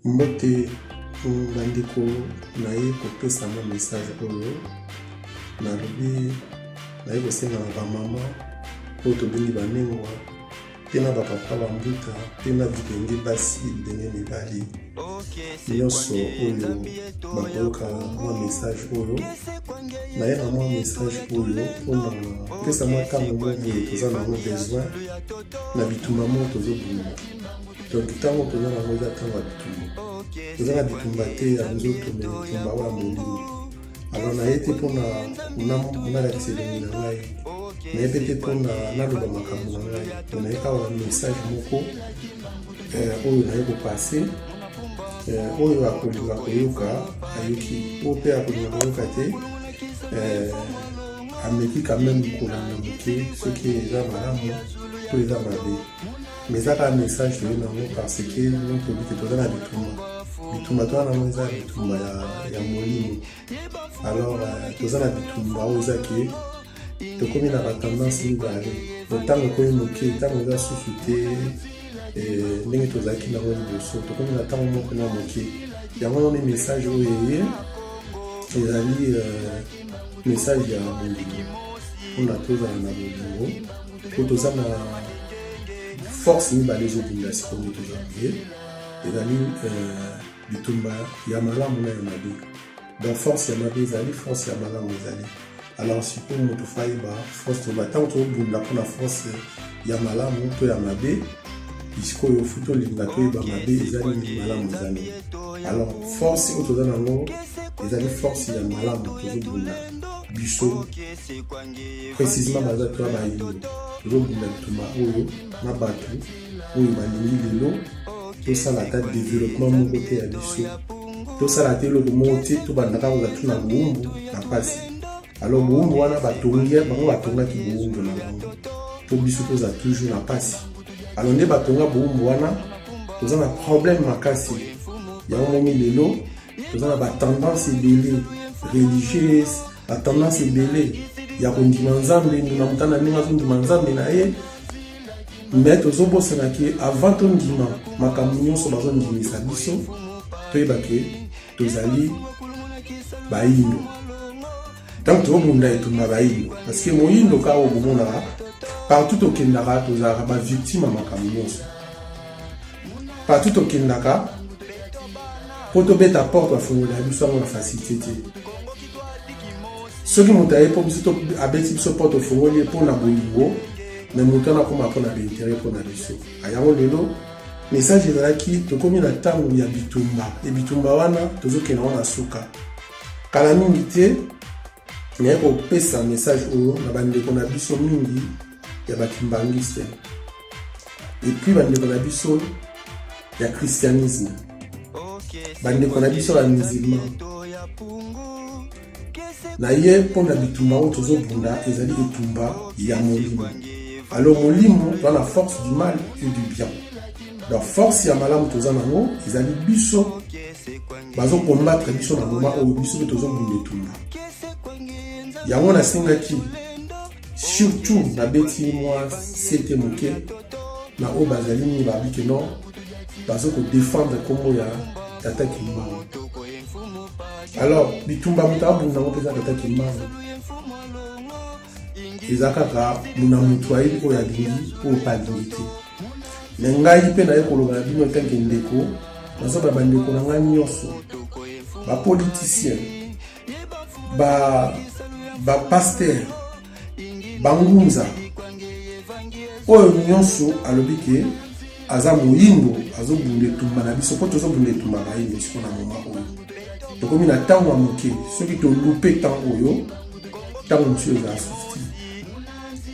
Mbote bandeko naye kopesa na message oyo nalobi naye kosenga na bamama oyo tobengi banengwa mpe na bapapa bambuta mpe na bilenge basi bilenge mibali nyonso oyo bakoyoka mwa message oyo naye na mwa message oyo mpona pesa mwa ntango moboye toza nango besoin na bitumba moko tozobima. Donc ntango toza nango eza ntango ya bitumba toza na bitumba te ya nzoto me bitumba oyo ya molimo. Alors naye te mpona nalakisa elongi na ngai naye pe te mpona naloba makambo na ngai to naye kaka message moko oyo naye kopase oyo akolinga koyoka ayoki oyo mpe akolinga koyoka te ameki quand même kolanda moke soki eza malamu to eza mabe. Mais eza kaka message toye nango parce que tobi te toza na bitumba toza nango eza bitumba ya molimo. Alors toza na bitumba oyo eza ke tokomi na batendance mibale ntango ekomi moke ntango eza susu te ndenge tozalaki nango liboso tokomi na ntango moko na moke yango noni message oyo eye ezali message ya bolingo mpona tozala na bolingo po toza na force mibale ezobunda sikoyo tozali ezali bitumba ya malamu na ya mabe. Donc force ya mabe ezali force ya malamu ezali. Alors sikoyo moto fayeba force toba ntango tozobunda mpona force ya malamu to ya mabe sikoyo fu tolinga toyeba mabe ezali malamu ezali. Alors force oyo toza nango ezali force ya malamu tozobunda biso précisément baza toya bayindo tozobunda bitumba oyo na bato oyo balingi lelo tosala ata développement moko te ya biso tosala te eloko moko te tobandaka koza tuna bowumbu na mpasi. Alors bowumbu wana bango batongaki bowumbu na bango po biso toza toujours na mpasi. Alors nde batonga bowumbu wana toza na problème makasi yango momi lelo toza na batendance ebele religieuse batendance ebele ya kondima nzambe nduna motana ndenge azondima nzambe na ye me tozobosana ke avant tondima makambo nyonso bazondimisa biso toyeba ke tozali bayindo ntango tozobunda etumba bayindo parce que moyindo kaka oyo bomonaka partout tokendaka tozalaka bavictime ya makambo nyonso partout tokendaka po tobeta porte afongola biso yango na facilité te. Soki moto aye po biso abeti biso porte ofongoli ye mpona bolingo me moto wana akoma mpona baintere mpona biso. Yango lelo message ezalaki tokomi na ntango ya bitumba ebitumba wana tozokenda wana suka kala mingi te naye kopesa message oyo na bandeko na biso mingi ya bakimbangiste epuis bandeko na biso ya christianisme bandeko na biso ya musulman na ye mpona bitumba oyo tozobunda ezali etumba ya molimo. Alors molimo toza na force du mal et du bien. Donc force ya malamu toza nango ezali biso bazokombattre biso na moma oyo biso mpe tozobunda etumba yango nasengaki surtout nabeti mwa sete moke na oyo bazali nini babike non bazokodefendre nkombo ya tata Kimbangu. Alors bitumba moto abunda ngo mpenza tata Kimbangu eza kaka muna moto ayebi oyo alingi oyo palingi te. Me ngai mpe naye koloba na bino etanke ndeko nazoba bandeko na ngai nyonso bapoliticien bapaster bangunza oyo nyonso alobi ke aza moyindo azobunda etumba na biso mpo tozobunda etumba bayindo siko na moma oyo tokomi na ntango ya moke soki tolupe ntango oyo ntango mosusu ezala susti.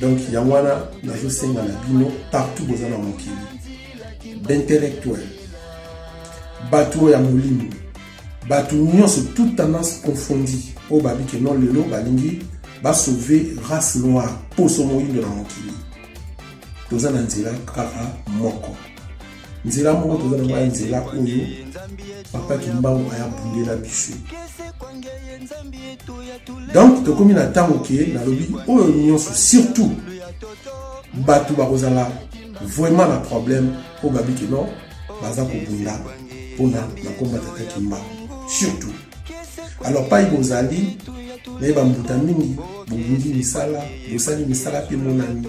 Donc yango wana nazosenga na bino partout boza na mokili d'intellectuel bato oyo ya molimo bato nyonso toute tendance confondie oyo babike non lelo balingi basauve race noire poso moyindo na mokili toza na nzela kaka moko nzela moko toza na nzela oyo papa Kimbangu ayabundela biso. Donc tokomi na ntango ke nalobi oyo nyonso surtout bato bakozala vraiment na problème oyo babiki non baza kobunda pour la combat Tata Kimbangu. Surtout. Alors, pas Ibozali, mais Bambuta Mingi, Bungi Misala, Bosali Misala, puis mon ami.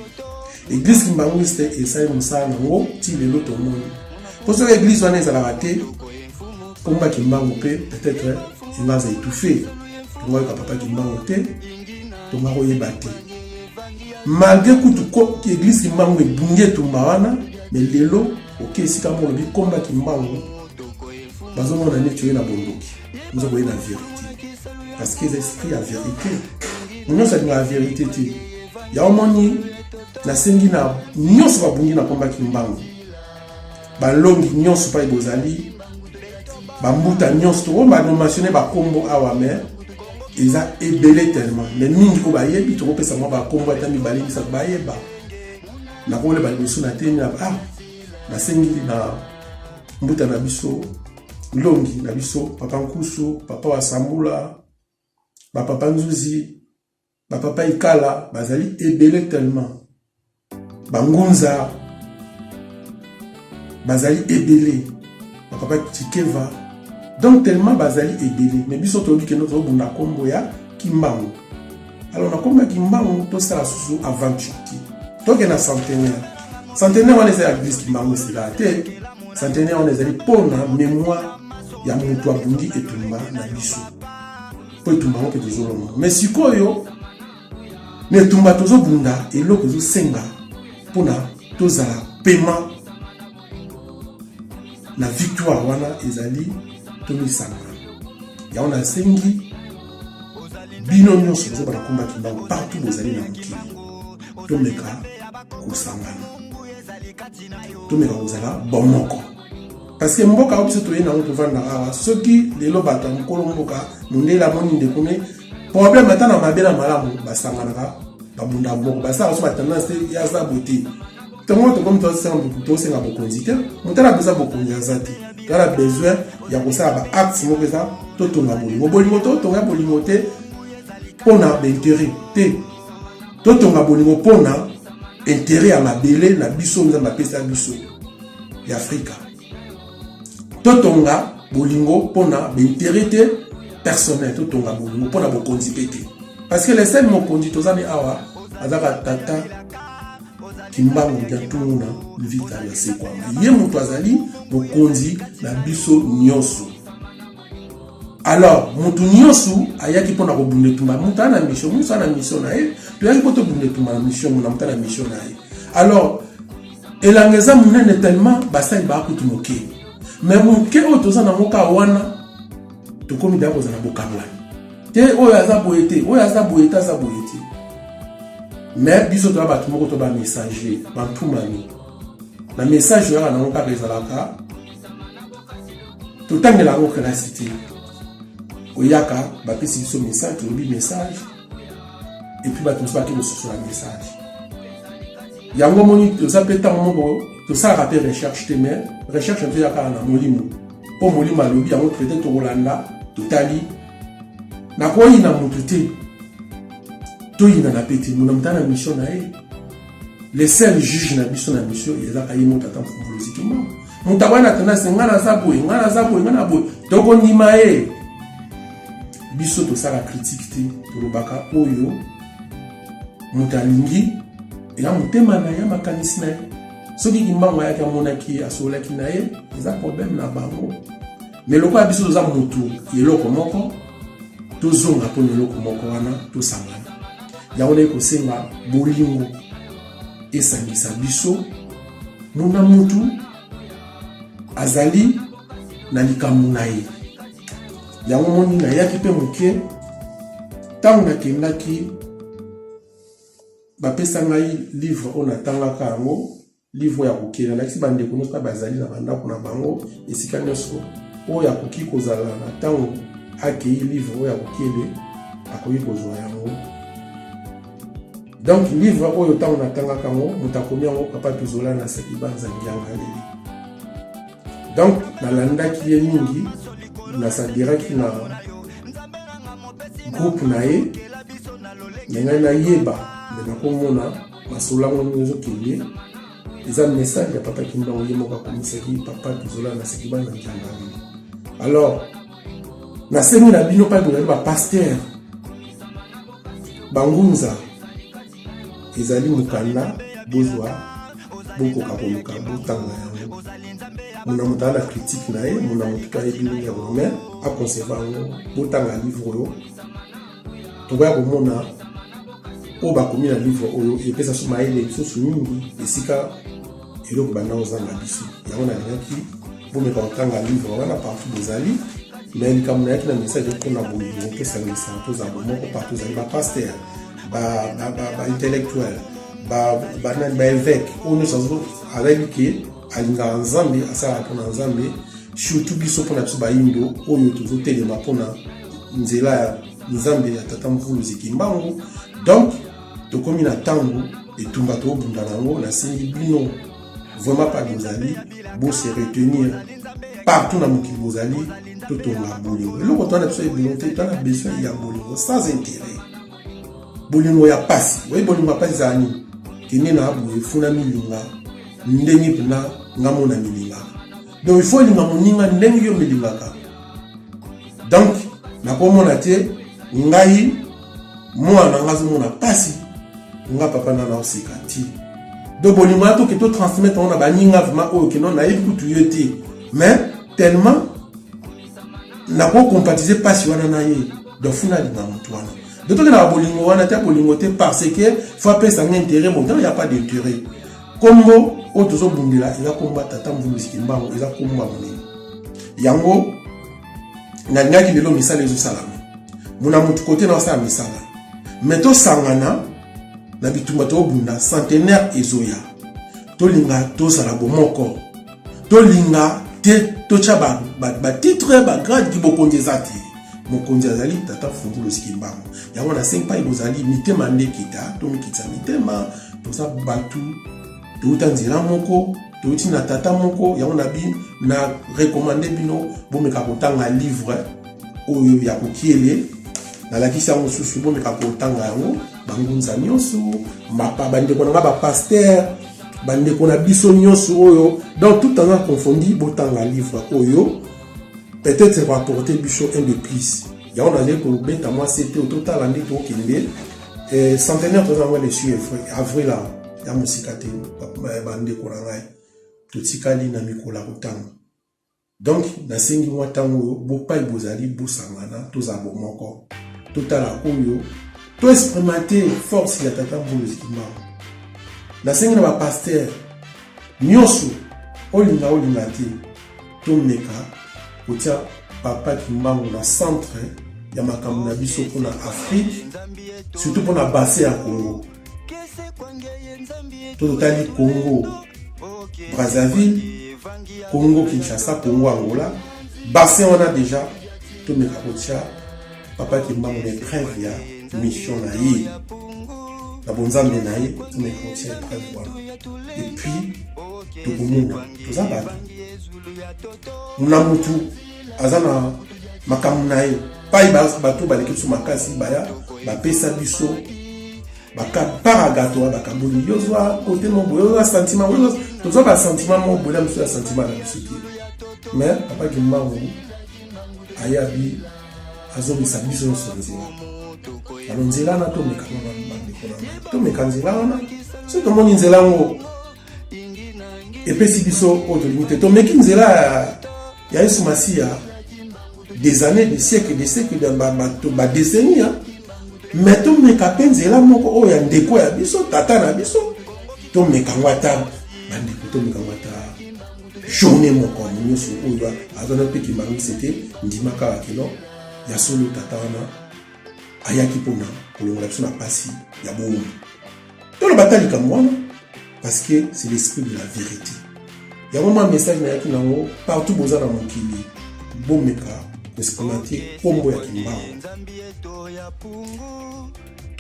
L'église Kimbangu, c'est ça, Moussa, Nango, Tile l'autre monde. Pour ça, l'église, on est à la rater. Combat Kimbangu, peut-être, il va s'étouffer. Tu vois, papa Kimbangu, tu vas battre. Malgré que l'église Kimbangu est bungé tout marana, mais l'élo, ok, si tu as mon combat Kimbangu, parce qu'on a tué la bondoki. Nous avons la vérité. Parce que l'esprit a vérité. Nous avons la vérité. Il y a un moment, la sengina, nous avons bungi na combat Kimbangu. Balongi, nous avons pas ibozali. Bambuta, nous avons mentionné ba combo awame. Ils ont ébellé tellement. Mais nous avons pas yebi, tu vois, ça m'a ba combo atami bali, ça ba yeba. Na kole ba biso na teni na na sengi na mbuta na biso. Longi na biso, papa Nkusu, papa wa Sambula, papa Nzuzi, papa Ikala, bazali ébélé tellement. Bangunza, bazali ébélé. Papa Tikeva. Donc tellement bazali ébélé. Mais biso tobi que notre bunda kombo ya Kimbangu. Alors na kombo Kimbangu to sala susu aventure. Donc na centenaire. Centenaire on les a église Kimbangu c'est là. Centenaire on les a dit pour la mémoire. Il y a mon toit bundi et tumba na biso. Pour tumba on peut toujours non. Mais si quoi yo, ne tumba toujours bunda et l'eau que senga pour na tous à la paiement la victoire wana ezali tomi sanga. Ya on a sengi binomio sur ba combat Kimbangu partout vous allez na mukili. Tomeka kusangana. Tomeka ozala bomoko. Parce que mboka obiso toye na to vanda awa soki lelo bata mukolo mboka mundela moni ndekome problème atana mabela malamu basangana babunda mboka basa so tendance ya za beauté tongo to comme to senga bokonzi te mutala besoin bokonzi azati tala besoin ya kosala ba acte mo pesa to tonga bolingo to tonga bolingo te pona d'intérêt te to tonga bolingo pona intérêt à mabele na biso nzamba pesa biso ya Afrika. Totonga bolingo pona d'intérêt personnel totonga bolingo pona bokonzi pété parce que les seuls mokonzi tozani awa azaka tata Kimbangu ya tuna vita ya sekwa ye mutu azali bokonzi na biso nyoso. Alors mutu nyoso ayaki pona ko bunde tumba mutu ana mission na ye to yaki poto bunde tumba na mission na mutu na mission na ye. Alors elangeza munene tellement basai ba kutumoke. Mais mon cœur autour na moka wana to komi dako za na bokabwa te oyo azaboyete azaboyete mais biso to ba tumoko to ba messager ba tumani na message ya na moka bezalaka to tangela ngo classité oyaka ba pesi so message to bi message et puis ba tout ça qui nous sur la message yango moni to ça peut tant moko to ça rappel recherche te mais recherche un peu ya kana molimo po molimo alobi yango peut-être to Rolanda totali na ko ina mutu te to ina na peti mona mtana mission na e les seuls juges na biso na mission ezaka yimo tata mfuluzi kimba mutabana tena ngana zaboy ngana boy toko ndima e biso to sala critique te to lobaka oyo mutalingi ya mutema na ya makanisi na soki Kimbangu yaki amonaki asolaki na ye eza problème na bango mais loko biso toza mutu yeloko moko tozonga po eloko moko wana tosangana yango na kosenga bolingo esangisa biso muna mutu azali na likambo na ye yango moni na yaki mpe moke ntango nakendaki bapesa ngai livre oyo natangaka yango livre ya kokela nakisi bandeko nyonso bazali na bandako na bango esika nyonso oyo akoki kozala na ntango akei livre oyo akokele akoki kozwa yango. Donc livre oyo ntango natangaka yango moto akomi yango papa tozola na Saliba Nzangianga leli. Donc nalandaki ye mingi nasadiraki na groupe na ye ngai na yeba nakomona masolango nyonso kende ils ont un message de papa qui m'a envoyé mon commissariat, papa Kizola na sekiba na Kiambali. Alors, na semi na bino pa de pasteur Bangunza ezali mukanda bozwa boko kakoluka botanga yango. Mona mutala critique na ye, mona mutuka ye bino ya romain a conserver yango botanga livre yo. Toba ko mona o ba komi na livre oyo et pesa suma ile sosu mingi esika eloko bana ozanga biso. Yango na linaki bo me kotanga livre wana partout bozali. Mais il y a un message qu'on a voulu que ça nous sent partout ba pasteur ba intellectuel ba évêque on nous avec qui alinga nzambe asala pona nzambe surtout biso pona biso ba indo oyo tozotelema pona nzela ya nzambe ya tata mvulu zikimbango. Donc tokomi na tango etumba to bunda nango na sili bino vraiment pas bozali bo se retenir partout dans mokili bozali totonga bolingo. Eloko twana biso ebulonte twana besoin ya bolingo sans intérêt. Bolingo ya pasi we bolingo ya pasi zani kene na boye funa milinga ndenge pena ngamo na milinga. Donc il faut linga moninga ndenge yo milingaka. Donc na komona te ngai mwana ngazo mona pasi nga papa na na osikati. Donc bolingo ato ke to transmettre on a baninga vraiment o ke non na ekutu yote. Mais tellement n'a pas compatible pas si on a naïe de funa de namutwana. De tout la bolingo wana ta bolingo te parce que faut pas ça intérêt mon il y a pas d'intérêt. Kombo o tozo bundila ila komba tata mvulu sikimbango ila komba moni. Yango na ngaki lelo misala ezo salama. Muna mutu côté na sa misala. Meto sangana na bitumba to bunda centenaire ezoya. To linga to sala bomoko. To linga te tocha ba titre ba grade ki bokonzi zati mokonzi azali tata Mvulu Sikimbango yango na 5 pa ibozali mitema ndekita to mikitsa mitema to sa batu to utanzira moko to utina tata moko yango na bi na recommander bino bomeka kotanga livre oyo ya kokiele na lakisa mosusu bomeka kotanga yango bangunza nyonso mapa bande kona ba pasteur bande kona biso nyonso oyo donc tout en confondu botanga livre oyo peut-être ça va apporter biso un de plus ya on a dit que beta moi c'était au total andi to kende centenaire to zango les suivre avril là ya musikate bande kona ngai to tikali na mikola kotanga donc na sengi mwa tango bo pa ibozali busangana to za bomoko total oyo to expérimenter force ya tata Mvulu Sikimbango na sengi na ba pasteur nyonso olinga te to meka otia papa Kimbango na centre ya makambo na biso pona Afrique surtout pona bassin ya Congo to totali Congo Brazzaville Congo Kinshasa Congo Angola bassin on a déjà to meka otia papa Kimbango les preuves ya mission na ye la bonzambe na ye to meka otia preuve wana et puis to komuna to za bato muna mutu azana makamu na ye pai bato baleki biso makasi baya bapesa biso bakapara bakaboli yozwa kote mobo yozwa sentiment tozwa basentiment mobo na biso ya sentiment na biso te mais papa Kimbango ayabi azobisa biso nyonso nzela alo nzela wana tomeka nzela wana so tomoni nzela ngo epesi biso oyo tolingi te tomeki nzela ya Yesu Masiya des années, des siècles, ba décennies, mais to meka penzela moko oya ndeko ya biso tata na biso to meka ngwata bandeko to meka ngwata journée moko nyonso oyo azona pe Kimbango c'était ndimaka wakino ya solo tata wana ayaki pona kolongola biso na pasi ya bomo to lo batali kamwana parce que c'est l'esprit de la vérité. Il y a vraiment un message na nango partout boza na mokili bomeka expérimenter kombo ya Kimbango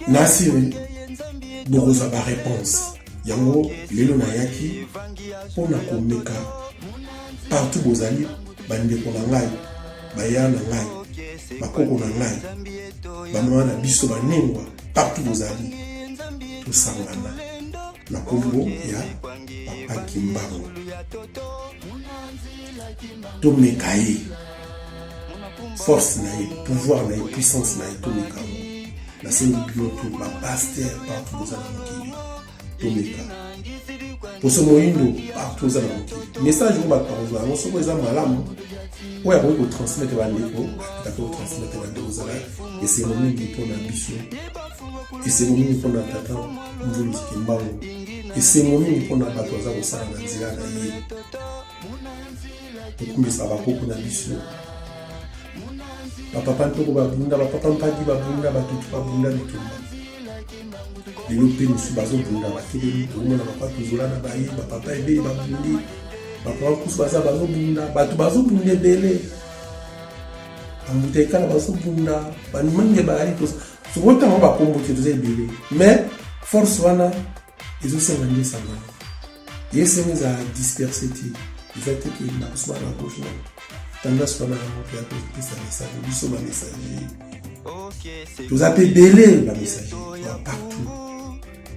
nasiri boza ba réponse yango lelo na yaki pona komeka partout bozali bandeko na ngai baya na ngai bakoko na ngai bamama na biso banengwa partout bozali tosangana na kombo ya Papa Kimbangu. Tomeka ye force na ye, pouvoir na ye, puissance na ye, tomeka ngo. Na sengi bino to ba pasteur partout dans la mokili. Tomeka. Pour ce moindo partout dans la mokili. Message ngo ba parole, non soko eza malamu. Oya ko transmettre ba ndeko, ta ko transmettre ba ndeko zala. Et c'est le moment pour na biso. Et c'est le moment pour na tata Mvulu Kimbangu. Et c'est le moment pour na bato za ko sala na nzela na ye. Okumbisa bakoko na biso. Papa ntoko babunda, papa mpadi babunda, batutu babunda bitumba. Lelo pe musu bazo bunda bakele bitumba na papa tuzola na baye, papa ebe babundi. Papa kusu baza bazo bunda, batu bazo bunda bele. Amuteka na bazo bunda, banimanje baali to. So wota mo ba kombo ke toze bele. Mais force wana ezo se ngandi sama. Yese meza disperser ti. Exacte qui n'a pas la gauche. Tendance à la message, nous sommes un messager. Vous avez belé le messager partout.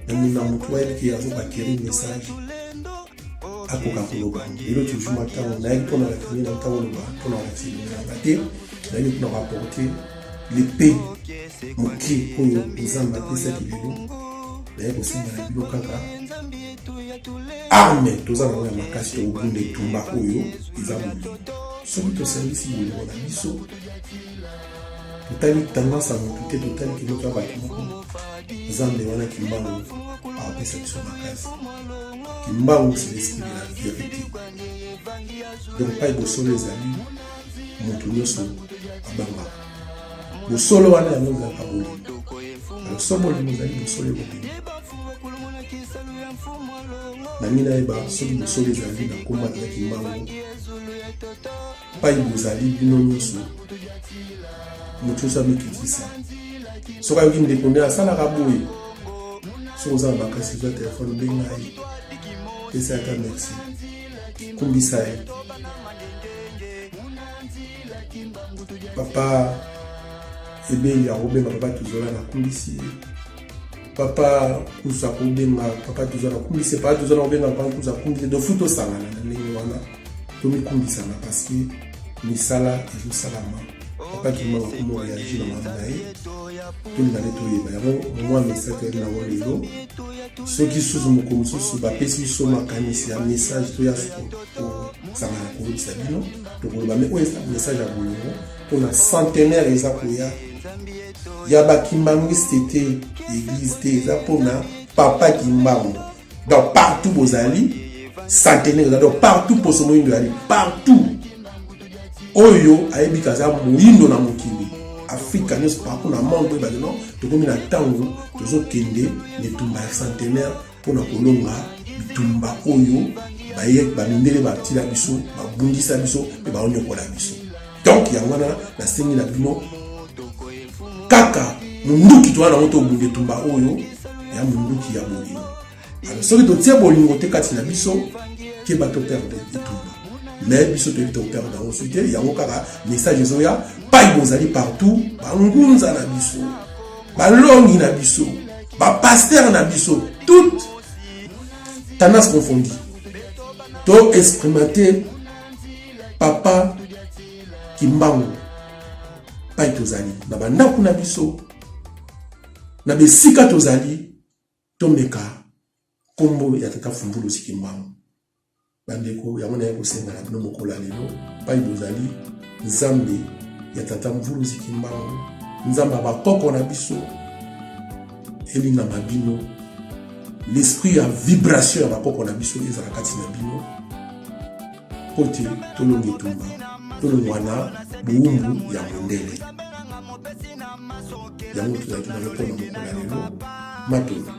Nous avons trouvé qui a acquis le message. À Coca-Cola. Et l'autre jour, on a eu pour la famille, on a accepté. On a rapporté l'épée. Moki pour nous embarquer cette vidéo. D'ailleurs, aussi, on a eu arme tozana na makasi to bunde tumba oyo izamuli soki to service yi na biso totali tendance à monter totali ki moto ba kimoko zambe wana Kimbangu a pesa biso makasi Kimbangu c'est l'esprit de la vérité donc pas de solo ezali moto nyonso abanga bo solo wana ya moza kaboli alors somo li mozali bo solo ko Namina eba soki bosolo ezali na komba na Kimbangu pai bozali bino nyonso moto oso abikitisa soki ayoki ndeko nde asalaka boye soki oza na makasi zwa telefone benga ye pesa ata merci kumbisa ye papa ebeli akobenga papa tuzola na kumbisi ye papa kusa kubenga papa tuzola kumbisi papa tuzola kubenga papa kusa kumbisi do futo sangana na ndenge wana tomi kumbisa na parce que misala ezo salama papa Kimbangu kumo réagir na mama ye to ndale to yeba yango moi message na wo lelo soki susu mokomo susu bapesi biso makanisi ya message to ya sangana kolobisa bino tokoloba me oyo message ya bolingo mpona centenaire eza koya ya bakimbangiste te église te eza mpona papa Kimbangu donc partout bozali centenaire eza donc partout poso moyindo ali partout oyo ayebika za moyindo na mokili Afrika nyonso partout na monde ba non tokomi na ntango tozokende netumba ya centenaire mpona kolonga bitumba oyo baye bamindele batila biso babungisa biso mpe baonyokola biso donc yango wana nasengi na bino kaka munduki towana ngo tobunde tumba oyo ya munduki ya bolingo alors soki totia bolingo te kati na biso ke bato perde etumba mais biso toyebi toperde yango soki te yango kaka message ezoya pai bozali partout bangunza na biso balongi na biso bapaster na biso toute tendance confondue to expérimenter papa Kimbangu pai tozali na bandako na biso na besika tozali tomeka kombo ya tata Mvulu Kimbangu bandeko yango na kosenga na bino mokola lelo pai tozali nzambe ya tata Mvulu Kimbangu nzamba bakoko na biso elinga mabino l'esprit ya vibration ya bakoko na biso ezala kati na bino pote tolongi tumba tolongwana buumbu ya mondele yango tozalaki na lopona mokola lelo matona